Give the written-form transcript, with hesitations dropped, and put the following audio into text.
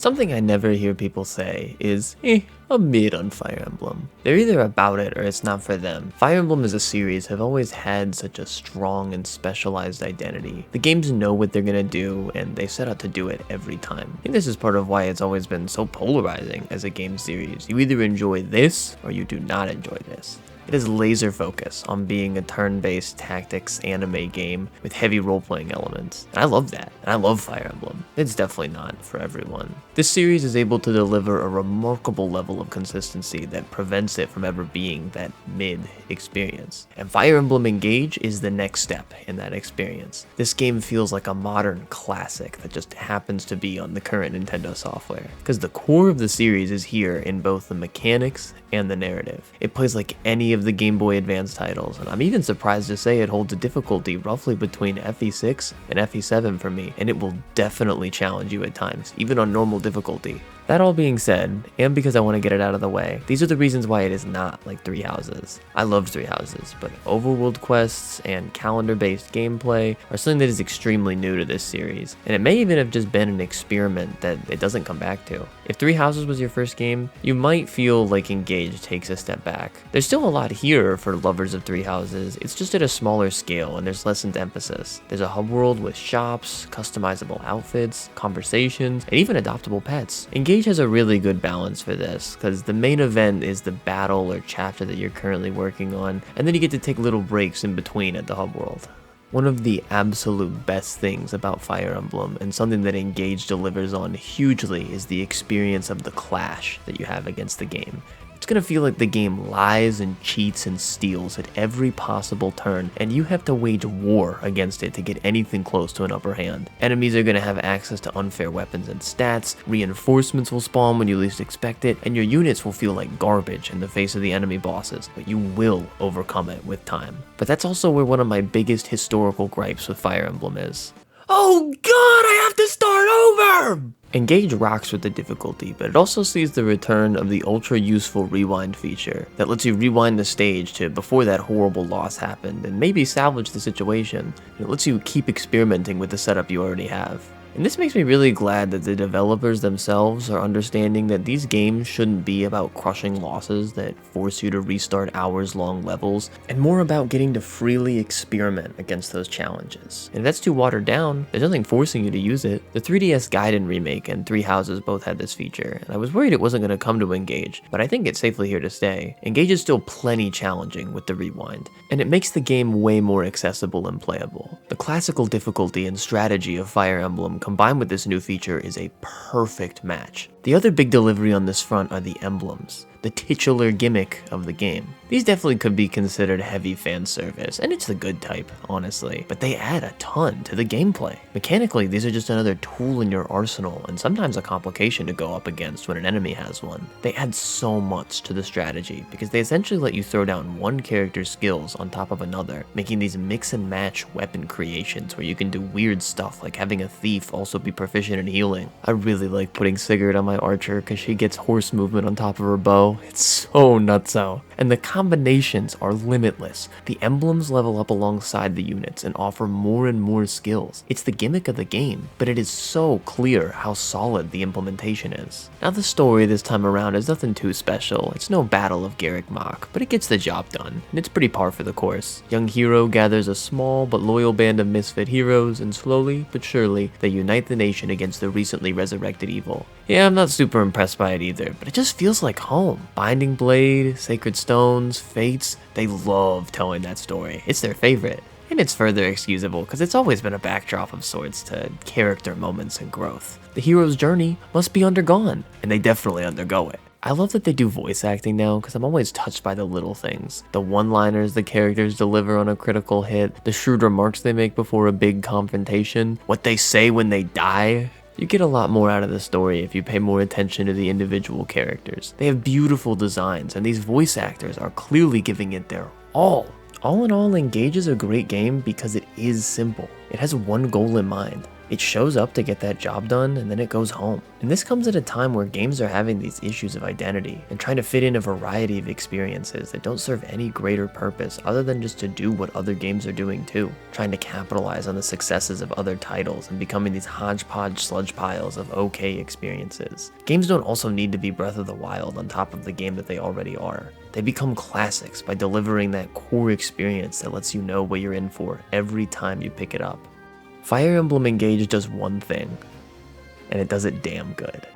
Something I never hear people say is, I'm mid on Fire Emblem. They're either about it or it's not for them. Fire Emblem as a series have always had such a strong and specialized identity. The games know what they're gonna do, and they set out to do it every time. I think this is part of why it's always been so polarizing as a game series. You either enjoy this, or you do not enjoy this. It is laser focus on being a turn-based tactics anime game with heavy role-playing elements. And I love that, and I love Fire Emblem. It's definitely not for everyone. This series is able to deliver a remarkable level of consistency that prevents it from ever being that mid experience. And Fire Emblem Engage is the next step in that experience. This game feels like a modern classic that just happens to be on the current Nintendo software, because the core of the series is here in both the mechanics and the narrative. It plays like any of the Gameboy Advance titles, and I'm even surprised to say it holds a difficulty roughly between FE6 and FE7 for me, and it will definitely challenge you at times, even on normal difficulty. That all being said, and because I want to get it out of the way, these are the reasons why it is not like Three Houses. I loved Three Houses, but overworld quests and calendar-based gameplay are something that is extremely new to this series, and it may even have just been an experiment that it doesn't come back to. If Three Houses was your first game, you might feel like Engage takes a step back. There's still a lot here for lovers of Three Houses, it's just at a smaller scale and there's lessened emphasis. There's a hub world with shops, customizable outfits, conversations, and even adoptable pets. Engage has a really good balance for this, because the main event is the battle or chapter that you're currently working on, and then you get to take little breaks in between at the hub world. One of the absolute best things about Fire Emblem, and something that Engage delivers on hugely, is the experience of the clash that you have against the game. It's gonna feel like the game lies and cheats and steals at every possible turn, and you have to wage war against it to get anything close to an upper hand. Enemies are gonna have access to unfair weapons and stats, reinforcements will spawn when you least expect it, and your units will feel like garbage in the face of the enemy bosses, but you will overcome it with time. But that's also where one of my biggest historical gripes with Fire Emblem is. Oh god, I have to start over! Engage rocks with the difficulty, but it also sees the return of the ultra-useful rewind feature that lets you rewind the stage to before that horrible loss happened and maybe salvage the situation. It lets you keep experimenting with the setup you already have. And this makes me really glad that the developers themselves are understanding that these games shouldn't be about crushing losses that force you to restart hours-long levels, and more about getting to freely experiment against those challenges. And if that's too watered down, there's nothing forcing you to use it. The 3DS Gaiden remake and Three Houses both had this feature, and I was worried it wasn't going to come to Engage, but I think it's safely here to stay. Engage is still plenty challenging with the rewind, and it makes the game way more accessible and playable. The classical difficulty and strategy of Fire Emblem combined with this new feature is a perfect match. The other big delivery on this front are the emblems, the titular gimmick of the game. These definitely could be considered heavy fan service, and it's the good type, honestly, but they add a ton to the gameplay. Mechanically, these are just another tool in your arsenal, and sometimes a complication to go up against when an enemy has one. They add so much to the strategy, because they essentially let you throw down one character's skills on top of another, making these mix and match weapon creations where you can do weird stuff like having a thief also be proficient in healing. I really like putting Sigurd on my archer because she gets horse movement on top of her bow. It's so nutso. And the combinations are limitless. The emblems level up alongside the units and offer more and more skills. It's the gimmick of the game, but it is so clear how solid the implementation is. Now the story this time around is nothing too special. It's no Battle of Garrick Mach, but it gets the job done, and it's pretty par for the course. Young hero gathers a small but loyal band of misfit heroes, and slowly but surely they unite the nation against the recently resurrected evil. Yeah, I'm not super impressed by it either, but it just feels like home. Binding Blade, Sacred Stones, Fates, they love telling that story. It's their favorite. And it's further excusable because it's always been a backdrop of sorts to character moments and growth. The hero's journey must be undergone, and they definitely undergo it. I love that they do voice acting now because I'm always touched by the little things. The one-liners the characters deliver on a critical hit, the shrewd remarks they make before a big confrontation, what they say when they die. You get a lot more out of the story if you pay more attention to the individual characters. They have beautiful designs, and these voice actors are clearly giving it their all. All in all, Engage is a great game because it is simple. It has one goal in mind: It shows up to get that job done, and then it goes home. And this comes at a time where games are having these issues of identity and trying to fit in a variety of experiences that don't serve any greater purpose other than just to do what other games are doing too, trying to capitalize on the successes of other titles and becoming these hodgepodge sludge piles of okay experiences. Games don't also need to be Breath of the Wild on top of the game that they already are. They become classics by delivering that core experience that lets you know what you're in for every time you pick it up. Fire Emblem Engage does one thing, and it does it damn good.